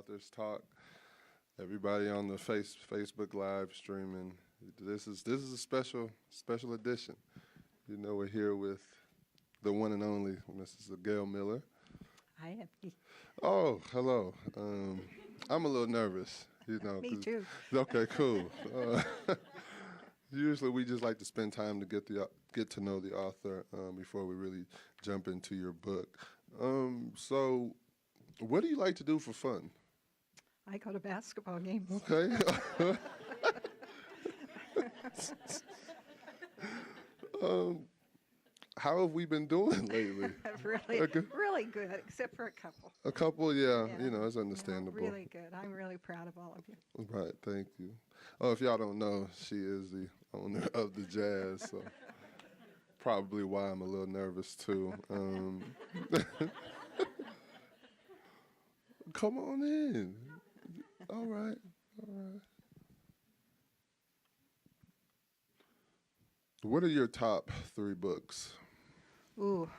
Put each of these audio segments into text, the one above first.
Authors Talk. Everybody on the Facebook Live streaming. This is a special edition. You know, we're here with the one and only Mrs. Gail Miller. Hi, Effie. Oh, hello. I'm a little nervous. You know. Me too. Okay, cool. Usually, we just like to spend time to get to know the author before we really jump into your book. So, what do you like to do for fun? I go to basketball games. Okay. How have we been doing lately? Really good, except for a couple. A couple, yeah. You know, it's understandable. No, really good. I'm really proud of all of you. Right, thank you. Oh, if y'all don't know, she is the owner of the Jazz, so probably why I'm a little nervous too. Come on in. All right. What are your top 3 books? Ooh,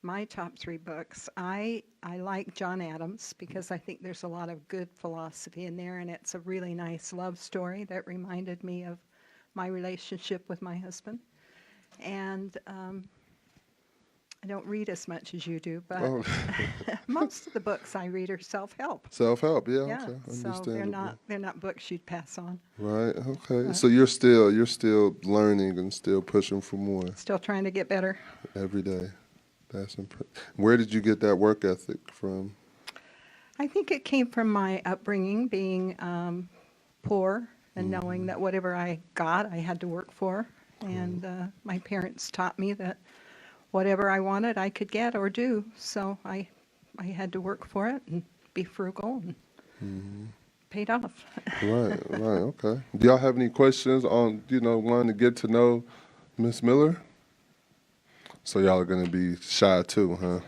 my top 3 books. I like John Adams because I think there's a lot of good philosophy in there, and it's a really nice love story that reminded me of my relationship with my husband. And I don't read as much as you do, but most of the books I read are self-help. Self-help, yeah, Yeah, okay, so understandable. they're not books you'd pass on. Right, okay. So you're still learning and still pushing for more Still trying to get better. every day. That's impressive. Where did you get that work ethic from? I think it came from my upbringing, being poor and knowing that whatever I got, I had to work for. And my parents taught me that whatever I wanted, I could get or do. So I had to work for it and be frugal, and paid off. Right, okay. Do y'all have any questions on, wanting to get to know Miss Miller? So y'all are going to be shy too, huh?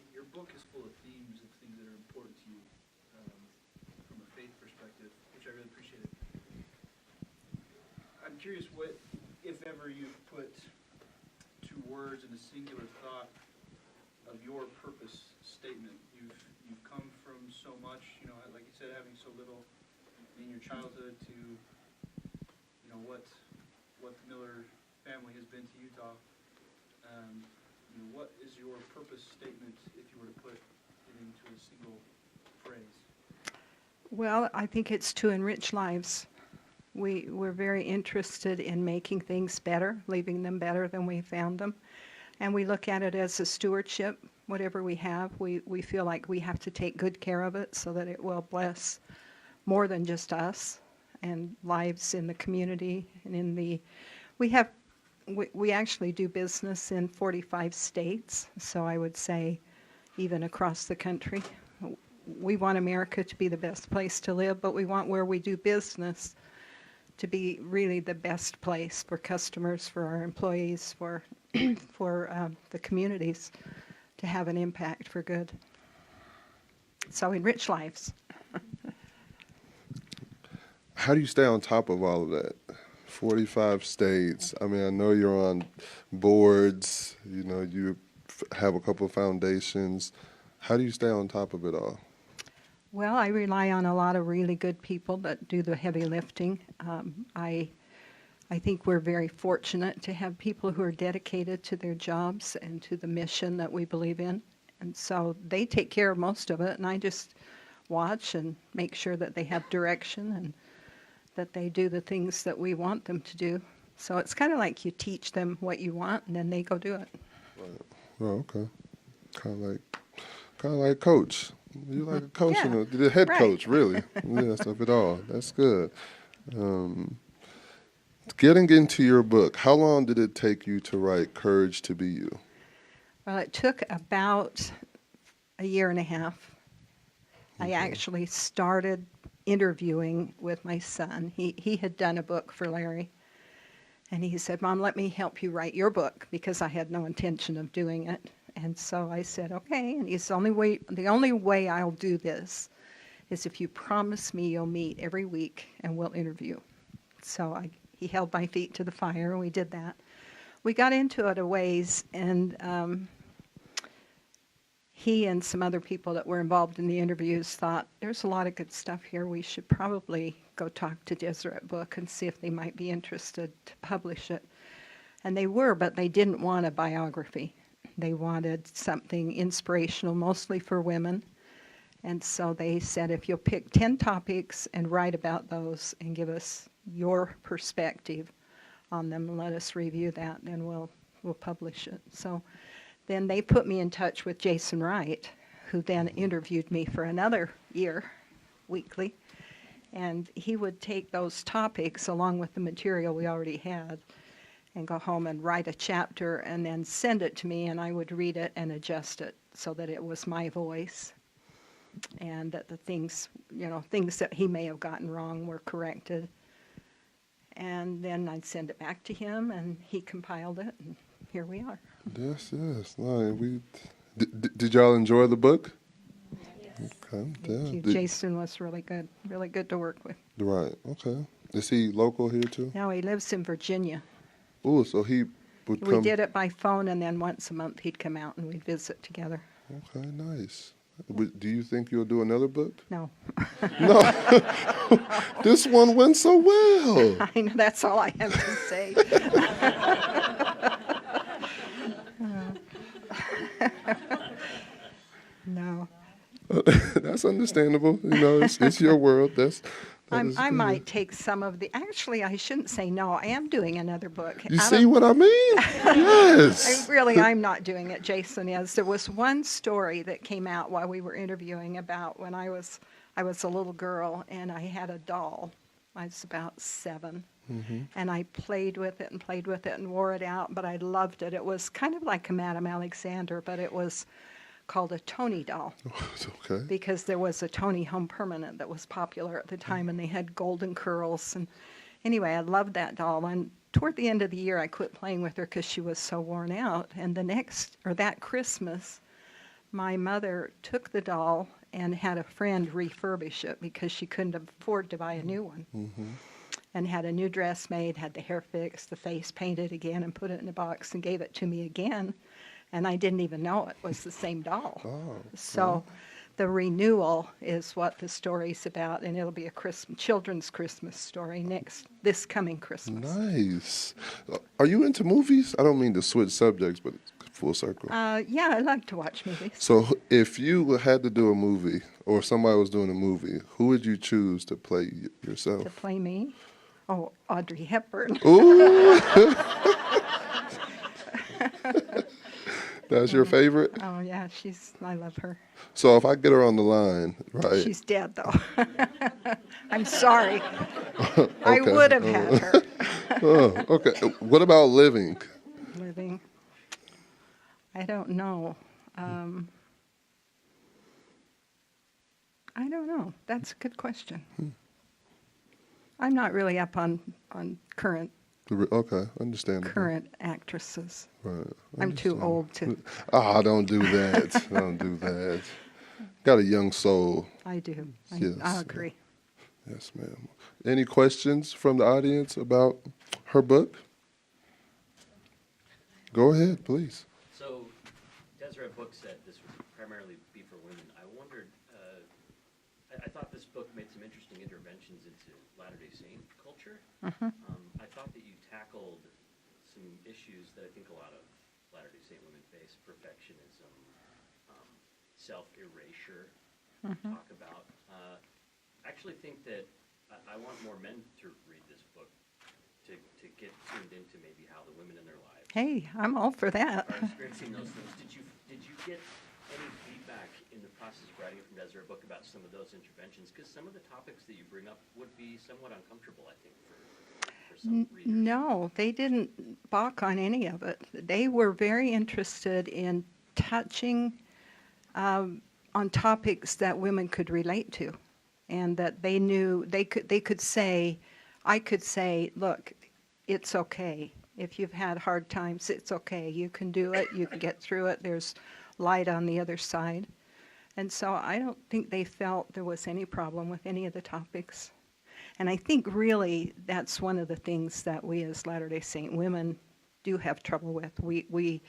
Your book is full of themes of things that are important to you from a faith perspective, which I really appreciate. I'm curious what, if ever, you've put to words in a singular thought of your purpose statement. You've come from so much, like you said, having so little in your childhood to what the Miller family has been to Utah. What is your purpose statement if you were to put it into a single phrase? Well, I think it's to enrich lives. We're very interested in making things better, leaving them better than we found them. And we look at it as a stewardship. Whatever we have, we feel like we have to take good care of it so that it will bless more than just us and lives in the community and in the... We actually do business in 45 states, so I would say even across the country. We want America to be the best place to live, but we want where we do business to be really the best place for customers, for our employees, for the communities to have an impact for good. So enrich lives. How do you stay on top of all of that? 45 states. I mean, I know you're on boards, you have a couple of foundations. How do you stay on top of it all? Well, I rely on a lot of really good people that do the heavy lifting. I think we're very fortunate to have people who are dedicated to their jobs and to the mission that we believe in. And so they take care of most of it, and I just watch and make sure that they have direction and that they do the things that we want them to do. So it's kind of like you teach them what you want, and then they go do it. Right. Oh, okay. Kind of like coach. You're like a coach, Yeah, the head right. coach, really. Yes, of it all. That's good. Getting into your book, how long did it take you to write Courage to Be You? Well, it took about a year and a half. I actually started interviewing with my son. He had done a book for Larry, and he said, "Mom, let me help you write your book," because I had no intention of doing it. And so I said, "Okay." And he's the only way I'll do this is if you promise me you'll meet every week and we'll interview. So he held my feet to the fire, and we did that. We got into it a ways, and he and some other people that were involved in the interviews thought, there's a lot of good stuff here. We should probably go talk to Deseret Book and see if they might be interested to publish it. And they were, but they didn't want a biography. They wanted something inspirational, mostly for women. And so they said, if you'll pick 10 topics and write about those and give us your perspective on them and let us review that, then we'll publish it. So then they put me in touch with Jason Wright, who then interviewed me for another year, weekly. And he would take those topics along with the material we already had and go home and write a chapter and then send it to me, and I would read it and adjust it so that it was my voice, and that the things, things that he may have gotten wrong were corrected. And then I'd send it back to him, and he compiled it, and here we are. Yes. No, did y'all enjoy the book? Yes. Okay. Thank you. Jason was really good to work with. Right. Okay. Is he local here too? No, he lives in Virginia. Oh, so he would come. We did it by phone, and then once a month he'd come out and we'd visit together. Okay, nice. Do you think you'll do another book? No. No. This one went so well. I know, that's all I have to say. No. That's understandable. It's your world. I might take some of the, actually, I shouldn't say no. I am doing another book. You see what I mean? Yes. I'm not doing it. Jason is. There was one story that came out while we were interviewing about when I was a little girl and I had a doll. I was about 7. Mm-hmm. And I played with it and wore it out, but I loved it. It was kind of like a Madame Alexander, but it was called a Tony doll. Oh, it's okay. Because there was a Tony Home Permanent that was popular at the time, and they had golden curls. And anyway, I loved that doll. And toward the end of the year, I quit playing with her because she was so worn out. And that Christmas, my mother took the doll and had a friend refurbish it because she couldn't afford to buy a new one. Mm-hmm. And had a new dress made, had the hair fixed, the face painted again, and put it in a box and gave it to me again. And I didn't even know it was the same doll. Oh, So the renewal is what the story's about, and it'll be a children's Christmas story this coming Christmas. Nice. Are you into movies? I don't mean to switch subjects, but full circle. Yeah, I like to watch movies. So if you had to do a movie, or somebody was doing a movie, who would you choose to play yourself? To play me? Oh, Audrey Hepburn. Ooh. That's your favorite? Oh, yeah, I love her. So if I get her on the line, right? She's dead, though. I'm sorry. Okay. I would have had her. Oh, okay. What about living? Living. I don't know. I don't know. That's a good question. I'm not really up on current Okay, understandable. current actresses. Right. I'm too understandable. old to. Ah, don't do that. Don't do that. Got a young soul. I do. Yes. I agree. Yes, ma'am. Any questions from the audience about her book? Go ahead, please. So, Deseret Book said this would primarily be for women. I wondered, I thought this book made some interesting interventions into Latter-day Saint culture. I thought that you tackled some issues that I think a lot of Latter-day Saint women face: perfectionism, self-erasure. Talk about. I actually think that I want more men to read this book to get tuned into maybe how the women in their lives Hey, I'm all for that. are experiencing those things. Did you get any feedback in the process of writing it from Deseret Book about some of those interventions? Because some of the topics that you bring up would be somewhat uncomfortable, I think, for some readers. No, they didn't balk on any of it. They were very interested in touching on topics that women could relate to, and that they knew they could say, I could say, look, it's okay. If you've had hard times, it's okay. You can do it. You can get through it. There's light on the other side. And so I don't think they felt there was any problem with any of the topics. And I think really that's one of the things that we as Latter-day Saint women do have trouble with. We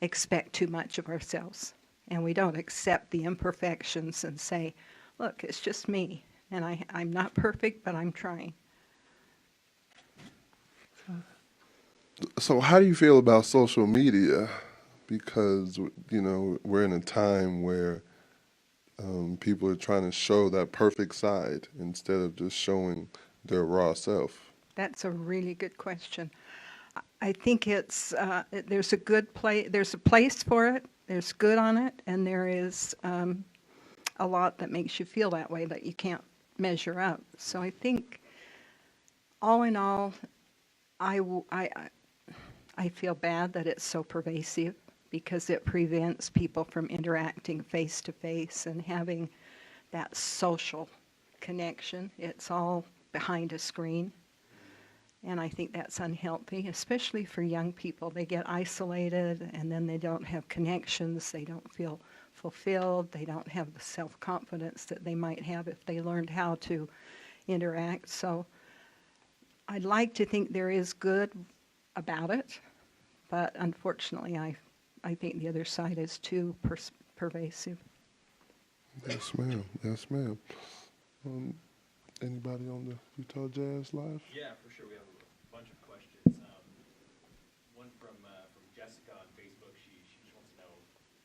expect too much of ourselves. and we don't accept the imperfections and say, look, it's just me, and I'm not perfect, but I'm trying. So how do you feel about social media? Because, you know, we're in a time where people are trying to show that perfect side instead of just showing their raw self. That's a really good question. I think it's there's a good place. There's a place for it. There's good on it, and there is a lot that makes you feel that way that you can't measure up. So I think, all in all, I feel bad that it's so pervasive because it prevents people from interacting face to face and having that social connection. It's all behind a screen. And I think that's unhealthy, especially for young people. They get isolated and then they don't have connections. They don't feel fulfilled. They don't have the self-confidence that they might have if they learned how to interact. So I'd like to think there is good about it, but unfortunately I think the other side is too pervasive. Yes, ma'am. Yes, ma'am. Anybody on the Utah Jazz Live? Yeah, for sure. We have a bunch of questions. One from Jessica on Facebook. She just wants to know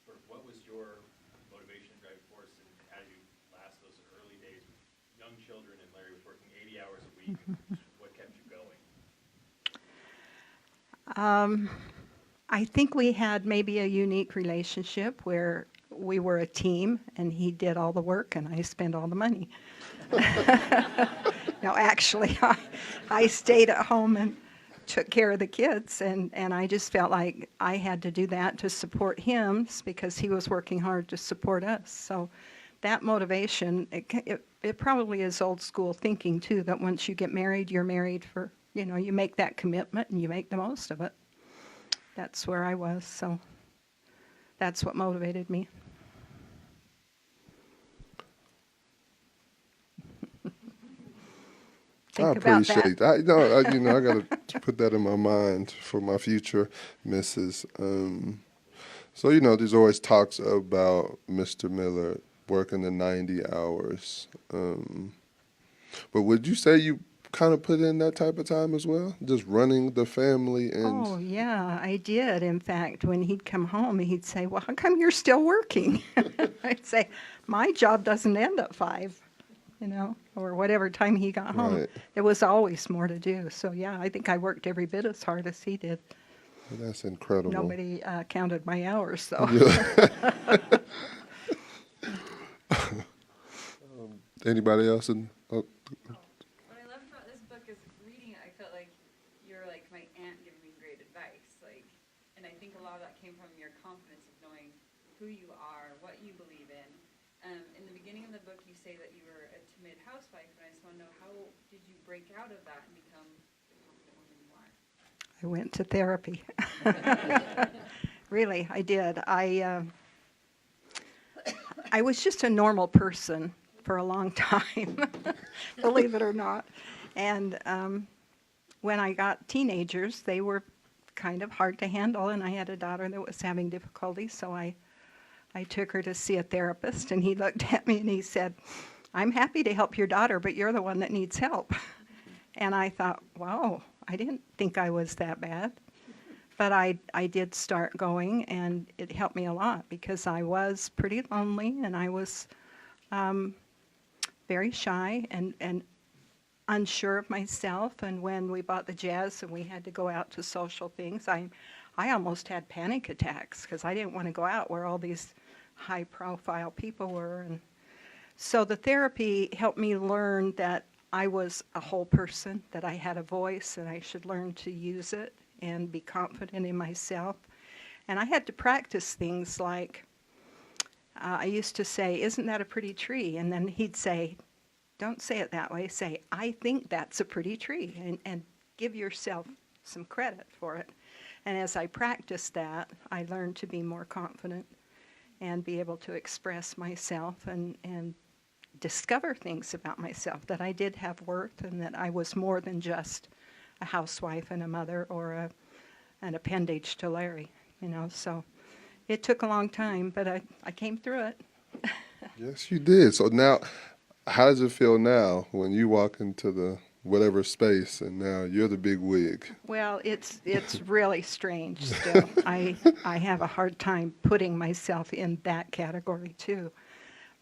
sort of what was your motivation and driving force, and how did you last those early days with young children, and Larry was working 80 hours a week. What kept you going? I think we had maybe a unique relationship where we were a team and he did all the work and I spent all the money. No, actually, I stayed at home and took care of the kids, and I just felt like I had to do that to support him because he was working hard to support us. So that motivation, it probably is old school thinking too, that once you get married, you're married for, you know, you make that commitment and you make the most of it. That's where I was, so that's what motivated me. Think about that. I appreciate that. I got to put that in my mind for my future misses. So, you know, there's always talks about Mr. Miller working the 90 hours. But would you say you kind of put in that type of time as well? Just running the family and... Oh, yeah, I did. In fact, when he'd come home, he'd say, well, how come you're still working? I'd say, my job doesn't end at 5, you know, or whatever time he got home. Right. There was always more to do. So, yeah, I think I worked every bit as hard as he did. Well, that's incredible. Nobody counted my hours, though. Yeah. Anybody else? What I loved about this book is reading it, I felt like you're like my aunt giving me great advice. And I think a lot of that came from your confidence of knowing who you are, what you believe in. In the beginning of the book, you say that you were a timid housewife, and I just want to know, how did you break out of that and become the confident woman you are? I went to therapy. Really, I did. I was just a normal person for a long time, believe it or not. And when I got teenagers, they were kind of hard to handle, and I had a daughter that was having difficulty, so I took her to see a therapist, and he looked at me and he said, I'm happy to help your daughter, but you're the one that needs help. And I thought, wow, I didn't think I was that bad. But I did start going, and it helped me a lot because I was pretty lonely, and I was very shy and unsure of myself. And when we bought the Jazz and we had to go out to social things, I almost had panic attacks because I didn't want to go out where all these high-profile people were. And so the therapy helped me learn that I was a whole person, that I had a voice, and I should learn to use it and be confident in myself. And I had to practice things like, I used to say, isn't that a pretty tree? And then he'd say, don't say it that way. Say, I think that's a pretty tree, and give yourself some credit for it. And as I practiced that, I learned to be more confident and be able to express myself and discover things about myself, that I did have worth and that I was more than just a housewife and a mother or an appendage to Larry, you know. So It took a long time, but I came through it. Yes, you did. So now, how does it feel now when you walk into the whatever space and now you're the big wig? Well, it's really strange still. I have a hard time putting myself in that category too.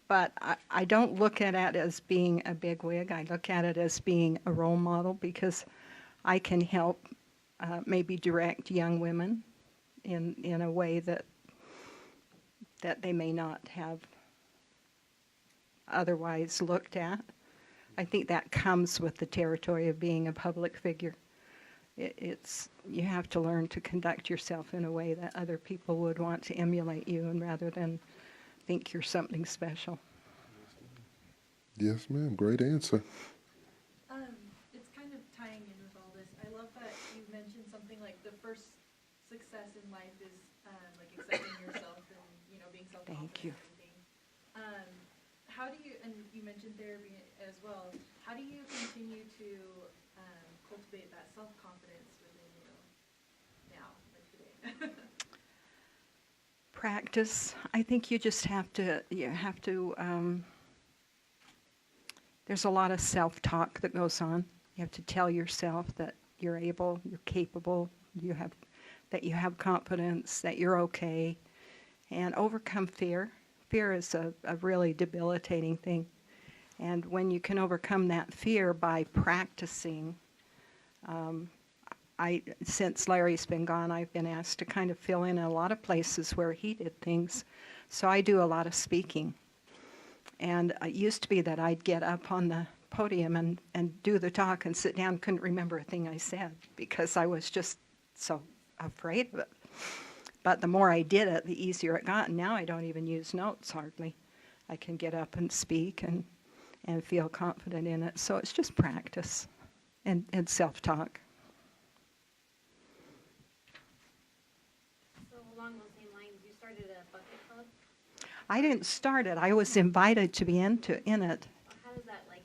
But I don't look at it as being a bigwig. I look at it as being a role model because I can help maybe direct young women in a way that they may not have otherwise looked at. I think that comes with the territory of being a public figure. You have to learn to conduct yourself in a way that other people would want to emulate you, and rather than think you're something special. Yes, ma'am. Great answer. It's kind of tying in with all this. I love that you mentioned something like the first success in life is like accepting yourself and being self-confident. Thank you. And everything. How do you, and you mentioned therapy as well. How do you continue to cultivate that self-confidence within you now, like today? Practice. I think you just have to, there's a lot of self-talk that goes on. You have to tell yourself that you're able, you're capable, that you have confidence, that you're okay, and overcome fear. Fear is a really debilitating thing. And when you can overcome that fear by practicing, since Larry's been gone, I've been asked to kind of fill in a lot of places where he did things. So I do a lot of speaking. And it used to be that I'd get up on the podium and do the talk and sit down, couldn't remember a thing I said because I was just so afraid of it. But the more I did it, the easier it got. And now I don't even use notes hardly. I can get up and speak and feel confident in it. So it's just practice and self-talk. So along those same lines, you started a bucket club. I didn't start it. I was invited to be in it. How does that happen?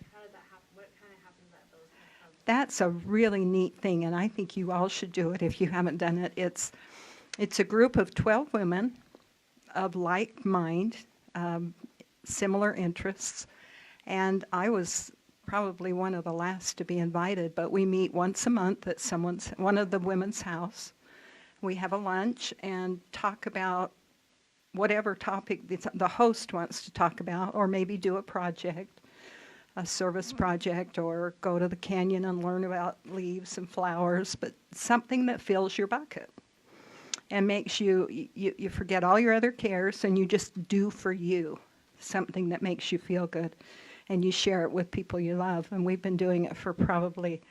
What kind of happens at those kind of clubs? That's a really neat thing, and I think you all should do it if you haven't done it. It's a group of 12 women of like mind, similar interests, and I was probably one of the last to be invited, but we meet once a month at one of the women's house. We have a lunch and talk about whatever topic the host wants to talk about, or maybe do a project, a service project, or go to the canyon and learn about leaves and flowers, but something that fills your bucket and makes you forget all your other cares and you just do for you something that makes you feel good, and you share it with people you love. And we've been doing it for probably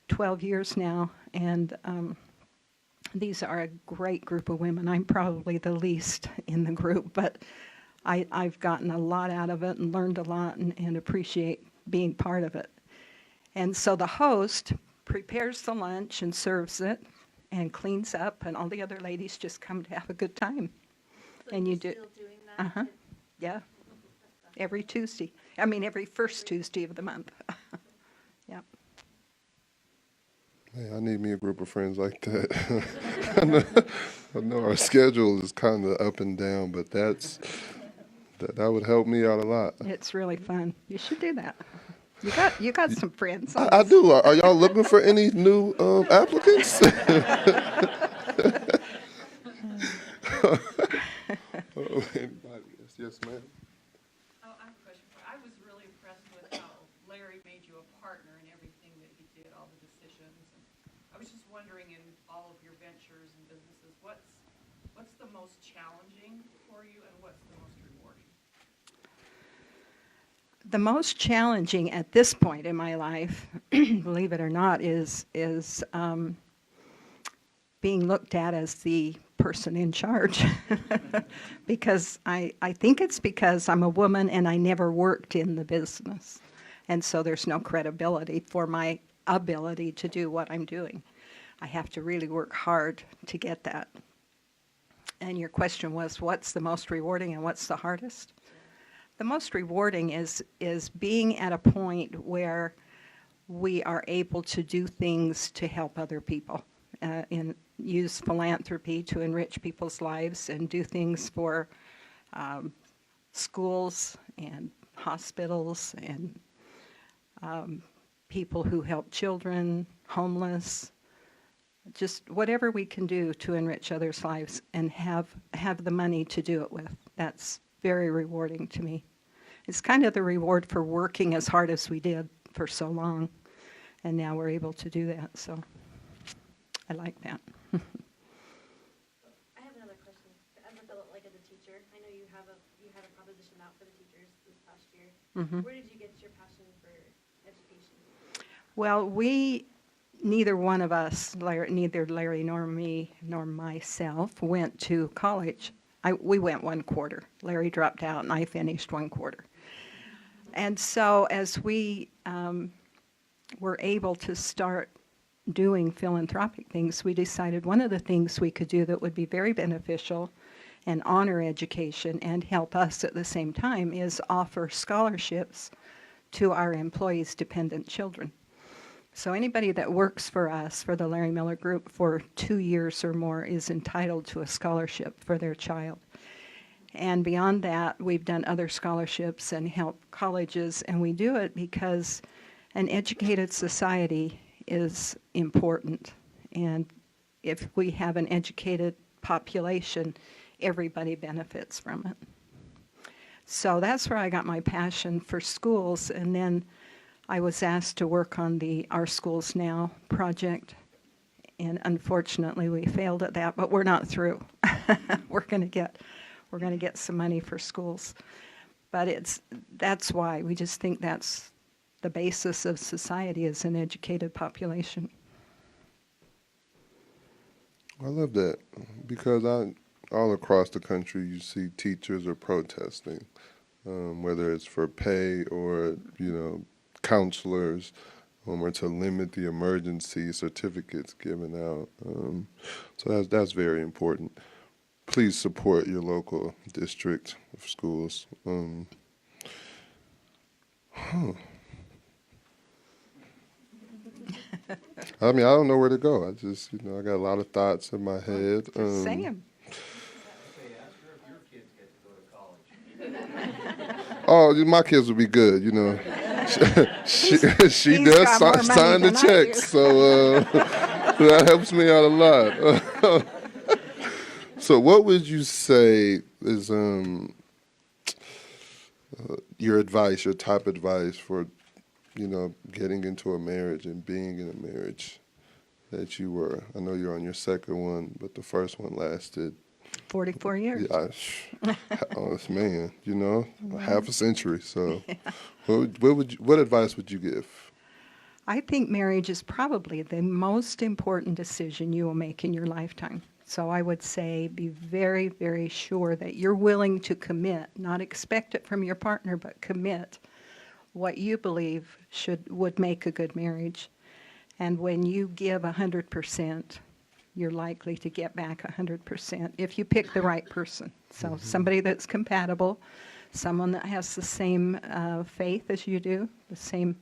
12 years now, and these are a great group of women. I'm probably the least in the group, but I've gotten a lot out of it and learned a lot and appreciate being part of it. And so the host prepares the lunch and serves it and cleans up, and all the other ladies just come to have a good time. So And you you're do- still doing that? Uh-huh. Yeah, every Tuesday. every first Tuesday of the month. Yep. Hey, I need me a group of friends like that. I know our schedule is kind of up and down, but that would help me out a lot. It's really fun. You should do that. You got some friends. I do. Are y'all looking for any new applicants? Anybody? Yes, ma'am. Oh, I have a question for you. I was really impressed with how Larry made you a partner in everything that he did, all the decisions. And I was just wondering, in all of your ventures and businesses, what's the most challenging for you, and what's the most rewarding? The most challenging at this point in my life, believe it or not, is being looked at as the person in charge. Because I think it's because I'm a woman and I never worked in the business. And so there's no credibility for my ability to do what I'm doing. I have to really work hard to get that. And your question was, what's the most rewarding and what's the hardest? The most rewarding is being at a point where we are able to do things to help other people. and use philanthropy to enrich people's lives and do things for schools and hospitals and people who help children, homeless, just whatever we can do to enrich others' lives and have the money to do it with. That's very rewarding to me. It's kind of the reward for working as hard as we did for so long, and now we're able to do that, so I like that. I have another question. Like as a teacher, I know you had a proposition out for the teachers this past year. Mhm. Where did you get your passion for education? Well, neither one of us, neither Larry nor me nor myself, went to college. We went one quarter. Larry dropped out, and I finished one quarter. And so as we were able to start doing philanthropic things, we decided one of the things we could do that would be very beneficial and honor education and help us at the same time is offer scholarships to our employees' dependent children. So anybody that works for us, for the Larry Miller Group, for 2 years or more is entitled to a scholarship for their child. And beyond that, we've done other scholarships and help colleges, and we do it because an educated society is important. And if we have an educated population, everybody benefits from it. So that's where I got my passion for schools, and then I was asked to work on the Our Schools Now project, and unfortunately we failed at that, but we're not through. We're going to get some money for schools. But that's why we just think that's the basis of society is an educated population. I love that because all across the country you see teachers are protesting, whether it's for pay or, counselors, or to limit the emergency certificates given out. So that's very important. Please support your local district of schools. I mean, I don't know where to go. I just, I got a lot of thoughts in my head. Just saying. Oh, my kids will be good, She He's does got more money sign the than I do. checks, so that helps me out a lot. So what would you say is your advice, your top advice for, getting into a marriage and being in a marriage that you were? I know you're on your second one, but the first one lasted 44 years. Yeah, man, half a century. So, what advice would you give? I think marriage is probably the most important decision you will make in your lifetime. So I would say be very, very sure that you're willing to commit, not expect it from your partner, but commit what you believe would make a good marriage. And when you give 100%, you're likely to get back 100% if you pick the right person. So somebody that's compatible, someone that has the same faith as you do, the same,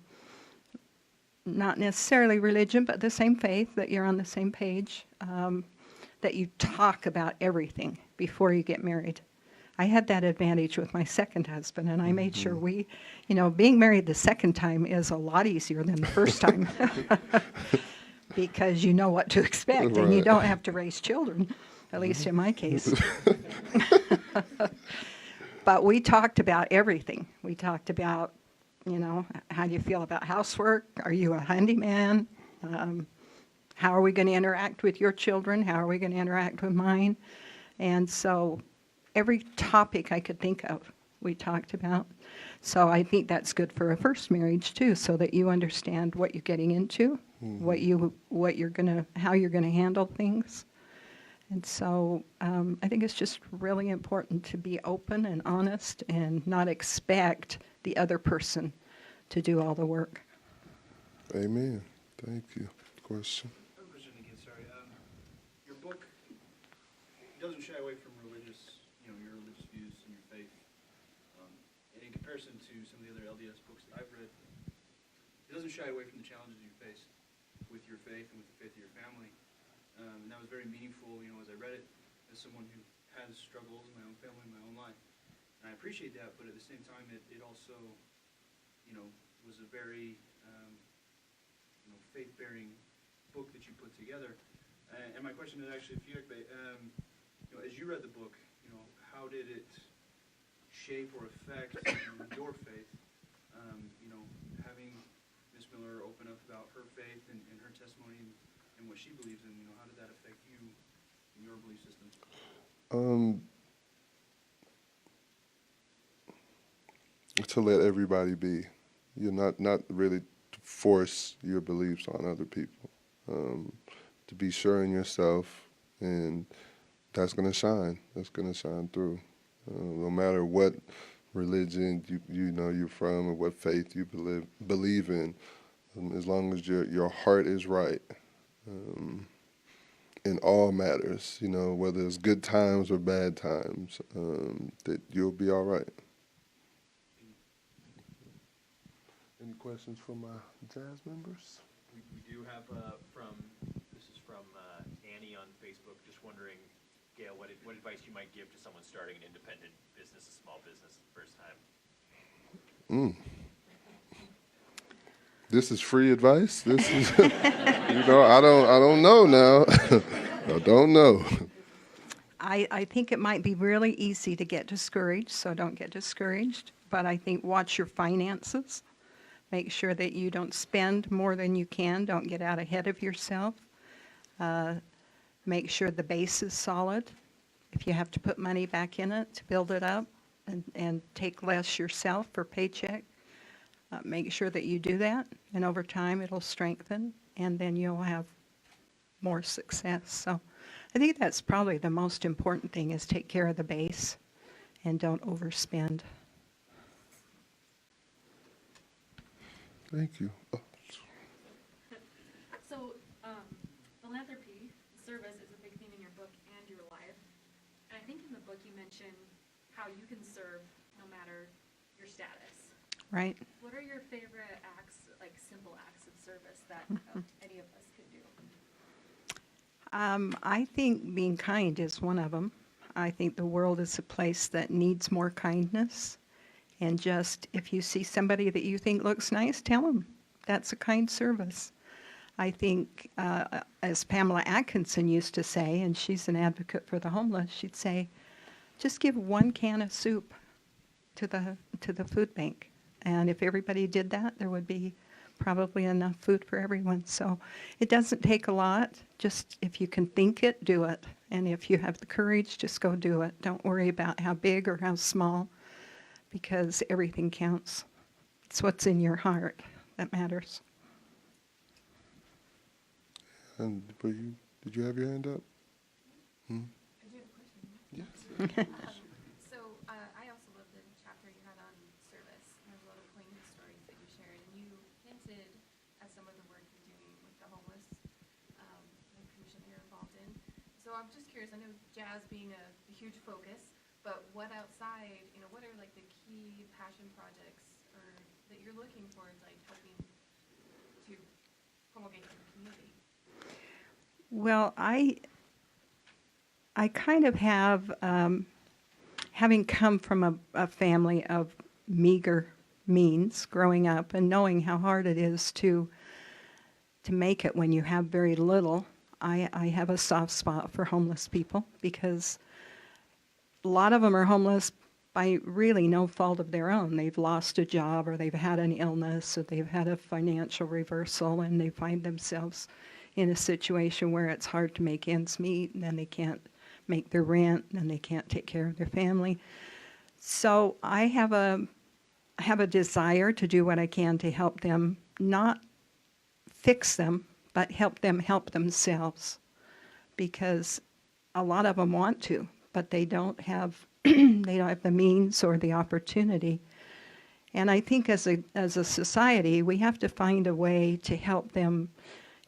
not necessarily religion, but the same faith, that you're on the same page, that you talk about everything before you get married. I had that advantage with my second husband, and I made sure being married the second time is a lot easier than the first time. Because you know what to expect, and you don't have to raise children, at least in my case. But we talked about everything. We talked about, how do you feel about housework? Are you a handyman? How are we going to interact with your children? How are we going to interact with mine? And so every topic I could think of, we talked about. So I think that's good for a first marriage too, so that you understand what you're getting into, how you're gonna handle things. And so I think it's just really important to be open and honest and not expect the other person to do all the work. Amen. Thank you. Question. Question again, sorry. Your book doesn't shy away from religious, your religious views and your faith. And in comparison to some of the other LDS books that I've read, it doesn't shy away from the challenges you face with your faith and with the faith of your family. And that was very meaningful, you know, as I read it, as someone who has struggles in my own family, in my own life. And I appreciate that, but at the same time, it also, you know, was a very, you know, faith-bearing book that you put together. And my question is actually for you, Ekpe, you know, as you read the book, you know, how did it shape or affect your faith? You know, having Miss Miller open up about her faith and her testimony and what she believes in, you know, how did that affect you and your belief system? To let everybody be. You're not really to force your beliefs on other people. To be sure in yourself, and that's going to shine. That's going to shine through. No matter what religion you know you're from or what faith you believe in, as long as your heart is right in all matters, you know, whether it's good times or bad times, that you'll be all right. Any questions from my jazz members? We do have this is from Annie on Facebook, just wondering, Gail, what advice you might give to someone starting an independent business, a small business, the first time? This is free advice. This is, you know, I don't know now. I don't know. I think it might be really easy to get discouraged, so don't get discouraged. But I think watch your finances. Make sure that you don't spend more than you can. Don't get out ahead of yourself. Make sure the base is solid. If you have to put money back in it to build it up and take less yourself for paycheck, make sure that you do that. And over time, it'll strengthen, and then you'll have more success. So I think that's probably the most important thing, is take care of the base and don't overspend. Thank you. Oh. So, philanthropy, service is a big theme in your book and your life. And I think in the book you mention how you can serve no matter your status. Right? What are your favorite acts, like simple acts of service that any of us could do? I think being kind is one of them. I think the world is a place that needs more kindness. And just, if you see somebody that you think looks nice, tell them. That's a kind service. I think, as Pamela Atkinson used to say, and she's an advocate for the homeless, she'd say, just give one can of soup to the food bank. And if everybody did that, there would be probably enough food for everyone. So it doesn't take a lot. Just if you can think it, do it. And if you have the courage, just go do it. Don't worry about how big or how small, because everything counts. It's what's in your heart that matters. And did you have your hand up? I do have a question. Yes. So I also love the chapter you had on service. There's a lot of poignant stories that you shared, and you hinted at some of the work you're doing with the homeless, the commission you're involved in. So I'm just curious, I know jazz being a huge focus, but what outside, you know, what are like the key passion projects or that you're looking for, like helping to promulgate to the community? Well, I kind of have, having come from a family of meager means growing up and knowing how hard it is to make it when you have very little, I have a soft spot for homeless people, because a lot of them are homeless by really no fault of their own. They've lost a job, or they've had an illness, or they've had a financial reversal, and they find themselves in a situation where it's hard to make ends meet, and then they can't make their rent, and they can't take care of their family. So I have a desire to do what I can to help them, not fix them, but help them help themselves, because a lot of them want to, but they don't have they don't have the means or the opportunity. And I think as a society, we have to find a way to help them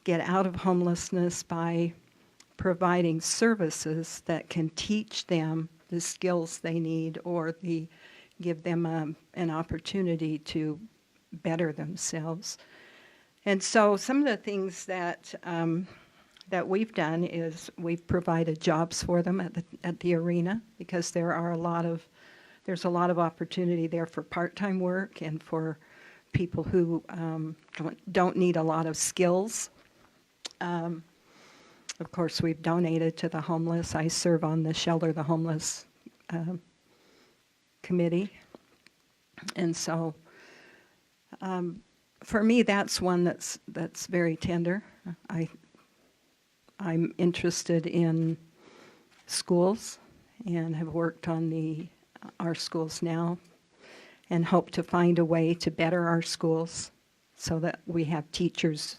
get out of homelessness by providing services that can teach them the skills they need, or give them an opportunity to better themselves. And so some of the things that that we've done is we've provided jobs for them at the arena, because there's a lot of opportunity there for part-time work and for people who don't need a lot of skills. Of course, we've donated to the homeless. I serve on the Shelter the Homeless committee. And so for me, that's one that's very tender. I'm interested in schools and have worked on our schools now, and hope to find a way to better our schools so that we have teachers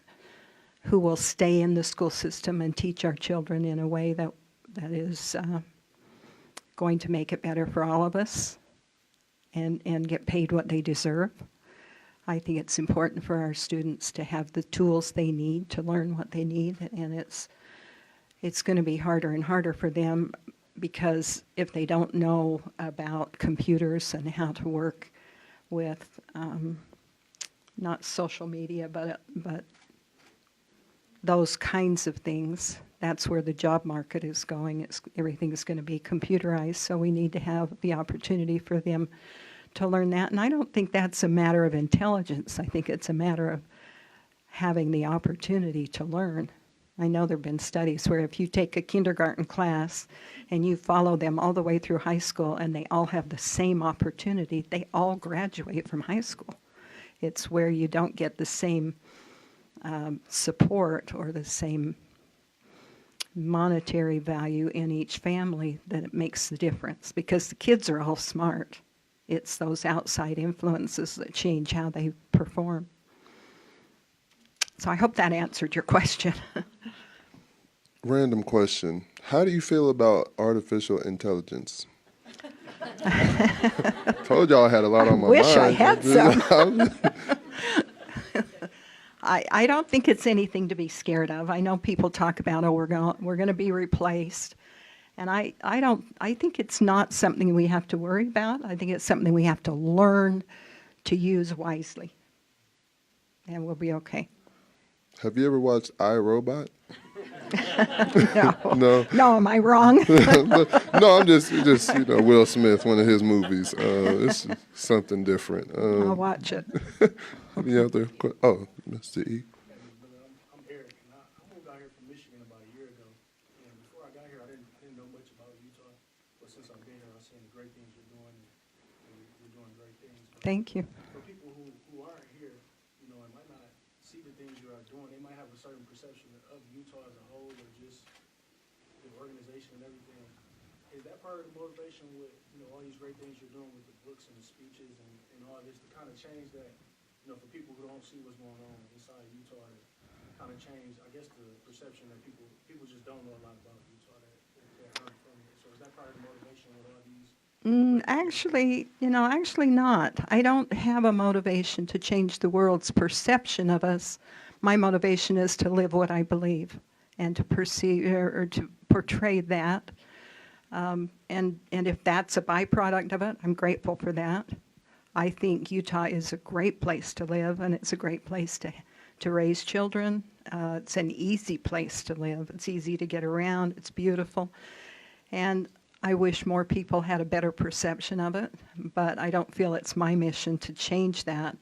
who will stay in the school system and teach our children in a way that is going to make it better for all of us and get paid what they deserve. I think it's important for our students to have the tools they need to learn what they need, and it's going to be harder and harder for them, because if they don't know about computers and how to work with not social media, but those kinds of things, that's where the job market is going. Everything is going to be computerized, so we need to have the opportunity for them to learn that. And I don't think that's a matter of intelligence. I think it's a matter of having the opportunity to learn. I know there have been studies where if you take a kindergarten class and you follow them all the way through high school and they all have the same opportunity, they all graduate from high school. It's where you don't get the same support or the same monetary value in each family that it makes the difference, because the kids are all smart. It's those outside influences that change how they perform. So I hope that answered your question. Random question. How do you feel about artificial intelligence? Told y'all I had a lot on my mind. Wish I had some. I don't think it's anything to be scared of. I know people talk about, we're going to be replaced. And I think it's not something we have to worry about. I think it's something we have to learn to use wisely. And we'll be okay. Have you ever watched iRobot? No. No. No, am I wrong? No, I'm just Will Smith, one of his movies. It's something different. I'll watch it. Any other? Oh, Mr. E. I'm Eric, and I moved out here from Michigan about a year ago. And before I got here, I didn't know much about Utah. But since I've been here, I've seen the great things you're doing, and you're doing great things. But Thank you. for people who aren't here, and might not see the things you are doing, they might have a certain perception of Utah as a whole, or just the organization and everything. Is that part of the motivation with all these great things you're doing with the books and the speeches and all this to kind of change that? For people who don't see what's going on inside Utah, to kind of change, I guess, the perception that people just don't know a lot about Utah that heard from it. So is that part of the motivation with all these? Actually not. I don't have a motivation to change the world's perception of us. My motivation is to live what I believe and to perceive or to portray that. And if that's a byproduct of it, I'm grateful for that. I think Utah is a great place to live, and it's a great place to raise children. It's an easy place to live. It's easy to get around. It's beautiful. And I wish more people had a better perception of it, but I don't feel it's my mission to change that.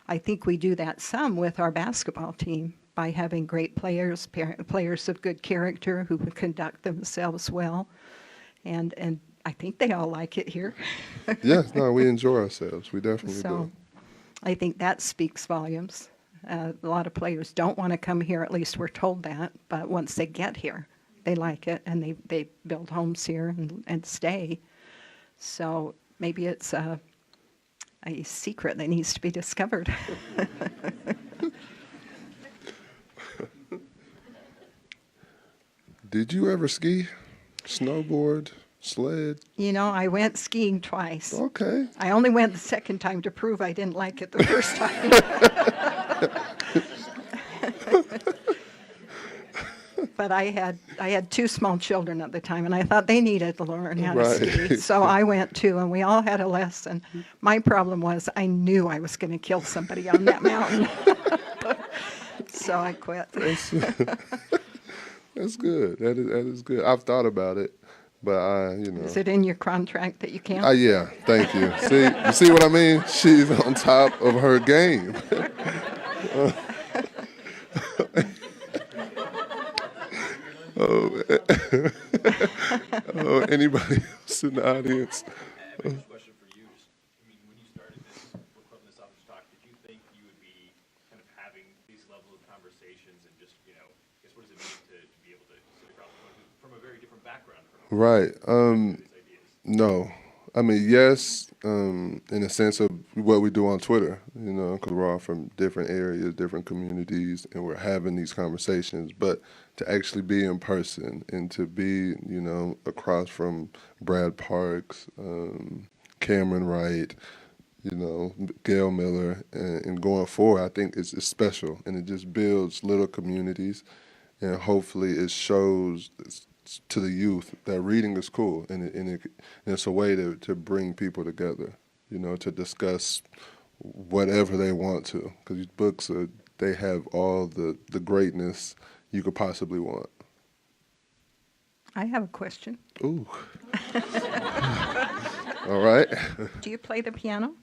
I think we do that some with our basketball team by having great players, players of good character who conduct themselves well. And I think they all like it here. Yes, no, we enjoy ourselves. We definitely do. I think that speaks volumes. A lot of players don't want to come here, at least we're told that, but once they get here, they like it, and they build homes here and stay. So maybe it's a secret that needs to be discovered. Did you ever ski, snowboard, sled? I went skiing twice. Okay. I only went the second time to prove I didn't like it the first time. But I had two small children at the time, and I thought they needed to learn how to ski. So I went too, and we all had a lesson. My problem was I knew I was going to kill somebody on that mountain. So I quit. That's good. That is good. I've thought about it, but Is it in your contract that you can't? Yeah, thank you. See, you see what I mean? She's on top of her game. Oh, oh, anybody else in the audience? I have a question for you. Just, I mean, when you started this book club and this author's talk, did you think you would be kind of having these level of conversations and just, I guess what does it mean to be able to sit across the book from a very different background from Right. these ideas? No. I mean, yes, in the sense of what we do on Twitter, because we're all from different areas, different communities, and we're having these conversations. But to actually be in person and to be, across from Brad Parks, Cameron Wright, Gail Miller, and going forward, I think it's special, and it just builds little communities, and hopefully it shows to the youth that reading is cool, and it's a way to bring people together, to discuss whatever they want to, because these books they have all the greatness you could possibly want. I have a question. Ooh. All right. Do you play the piano?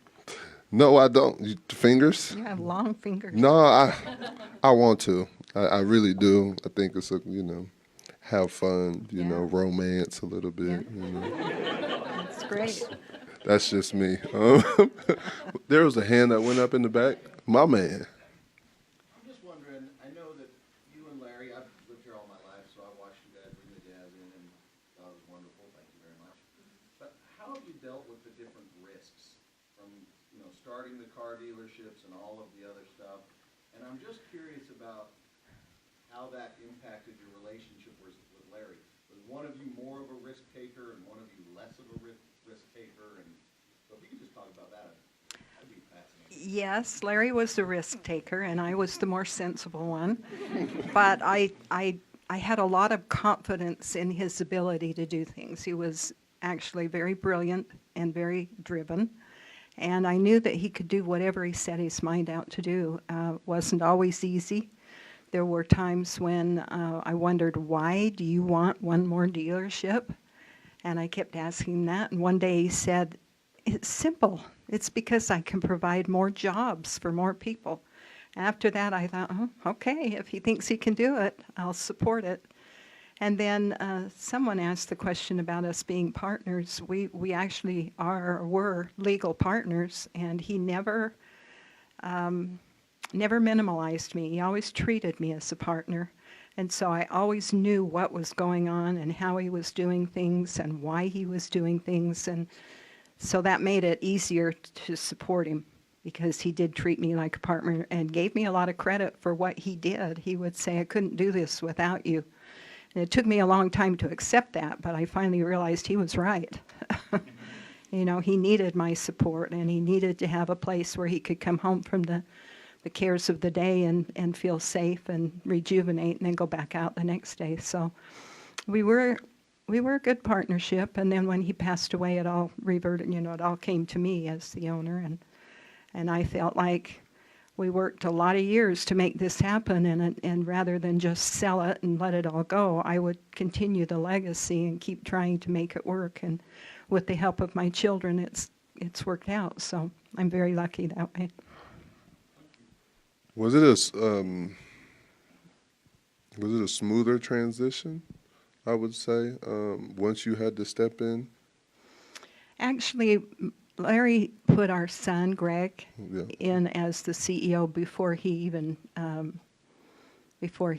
No, I don't. Fingers? You have long fingers. No, I want to. I really do. I think it's have fun, Yeah. romance a little bit. Yeah. That's great. That's just me. There was a hand that went up in the back. My man. I'm just wondering, I know that you and Larry, I've lived here all my life, so I've watched you guys bring the jazz in, and that was wonderful. Thank you very much. But how have you dealt with the different risks from, starting the car dealerships and all of the other stuff? And I'm just curious about how that impacted your relationship with Larry. Was one of you more of a risk taker and one of you less of a risk taker? And so if you could just talk about that, that'd be fascinating. Yes, Larry was the risk taker, and I was the more sensible one. But I had a lot of confidence in his ability to do things. He was actually very brilliant and very driven. And I knew that he could do whatever he set his mind out to do. Wasn't always easy. There were times when I wondered, why do you want one more dealership? And I kept asking him that. And one day he said, it's simple. It's because I can provide more jobs for more people. After that, I thought, oh, okay, if he thinks he can do it, I'll support it. And then someone asked the question about us being partners. We actually were legal partners, and he never minimalized me. He always treated me as a partner. And so I always knew what was going on and how he was doing things and why he was doing things. And so that made it easier to support him, because he did treat me like a partner and gave me a lot of credit for what he did. He would say, I couldn't do this without you. And it took me a long time to accept that, but I finally realized he was right. He needed my support, and he needed to have a place where he could come home from the cares of the day and feel safe and rejuvenate and then go back out the next day. So we were a good partnership, and then when he passed away, it all reverted, it all came to me as the owner, and I felt like we worked a lot of years to make this happen, and rather than just sell it and let it all go, I would continue the legacy and keep trying to make it work. And with the help of my children, it's worked out. So I'm very lucky that way. Was it a smoother transition, I would say, once you had to step in? Actually, Larry put our son, Greg, Yeah. in as the CEO before he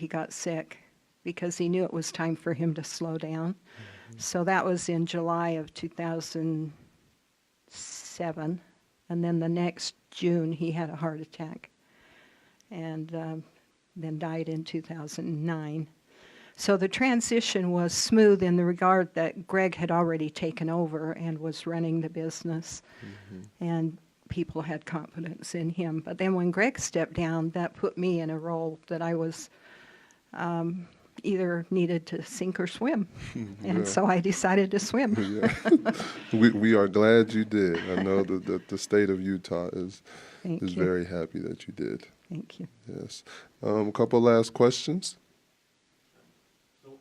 got sick, because he knew it was time for him to slow down. Mm-hmm. So that was in July of 2007, and then the next June he had a heart attack, and then died in 2009. So the transition was smooth in the regard that Greg had already taken over and was running the business, and people had confidence in him. But then when Greg stepped down, that put me in a role that I was either needed to sink or swim. And so I decided to swim. Yeah. We are glad you did. I know that the state of Utah is very happy that you did. Thank you. Yes. A couple last questions. So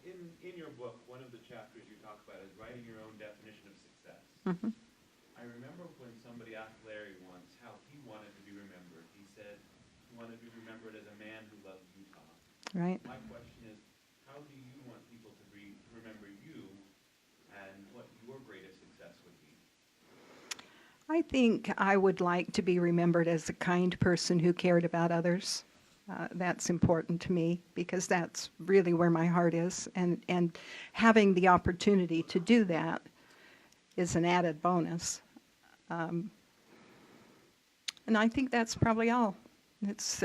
I remember when somebody asked Larry once how he wanted to be remembered. He said he wanted to be remembered as a man who loved Utah. Right. My question is, how do you want people to remember you, and what your greatest success would be? I think I would like to be remembered as a kind person who cared about others. That's important to me because that's really where my heart is. And having the opportunity to do that is an added bonus. And I think that's probably all. It's,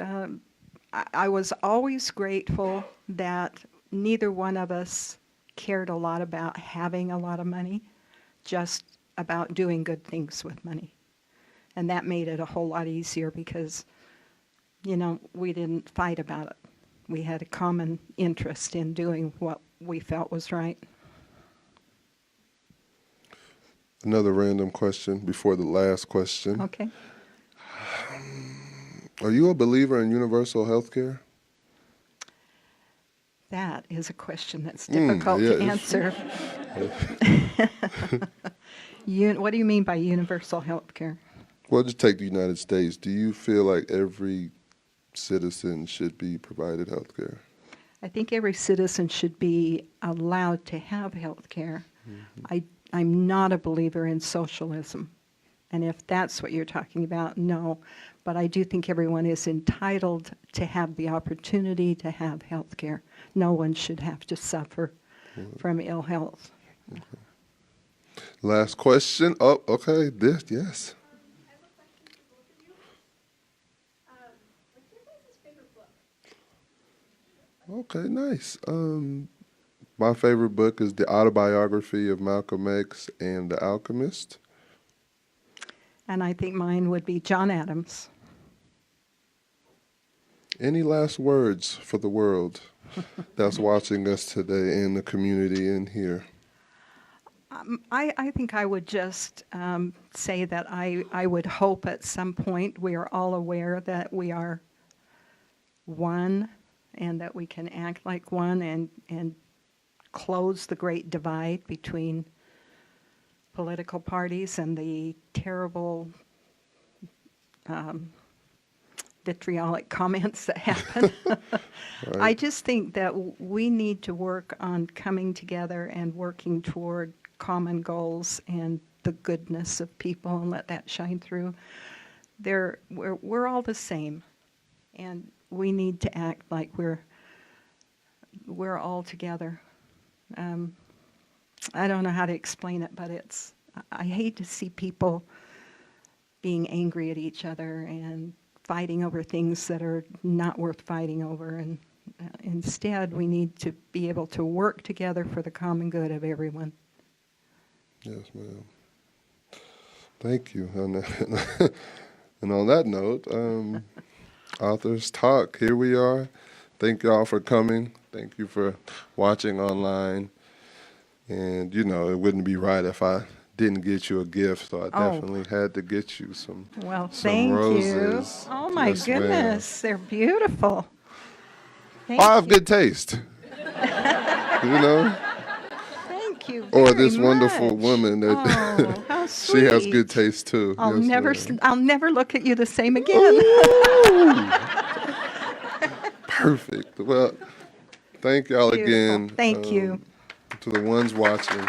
I was always grateful that neither one of us cared a lot about having a lot of money, just about doing good things with money. And that made it a whole lot easier because, you know, we didn't fight about it. We had a common interest in doing what we felt was right. Another random question before the last question. Okay. Are you a believer in universal health care? That is a question that's difficult to answer. What do you mean by universal health care? Well, just take the United States. Do you feel like every citizen should be provided health care? I think every citizen should be allowed to have health care. I'm not a believer in socialism. And if that's what you're talking about, no. But I do think everyone is entitled to have the opportunity to have health care. No one should have to suffer from ill health. Last question. Oh, okay. This, yes. I have a question for both of you. What's your guys' favorite book? Okay, nice. My favorite book is the autobiography of Malcolm X and The Alchemist. And I think mine would be John Adams. Any last words for the world that's watching us today in the community in here? I think I would just say that I would hope at some point we are all aware that we are one and that we can act like one and close the great divide between political parties and the terrible vitriolic comments that happen. Right. I just think that we need to work on coming together and working toward common goals and the goodness of people and let that shine through. We're all the same, and we need to act like we're all together. I don't know how to explain it, but I hate to see people being angry at each other and fighting over things that are not worth fighting over. And instead, we need to be able to work together for the common good of everyone. Yes, ma'am. Thank you. And on that note, Authors Talk, here we are. Thank you all for coming. Thank you for watching online. And, you know, it wouldn't be right if I didn't get you a gift, so I definitely had to get you some Thank roses. you. Oh, my Yes, ma'am. goodness. They're beautiful. Thank I have you. good taste. You know? Thank you Or very this wonderful much. woman that Oh, how she has sweet. good taste too. I'll Yes, never ma'am. I'll never look at you the same again. Perfect. Well, thank y'all Beautiful. again. Thank you. To the ones watching.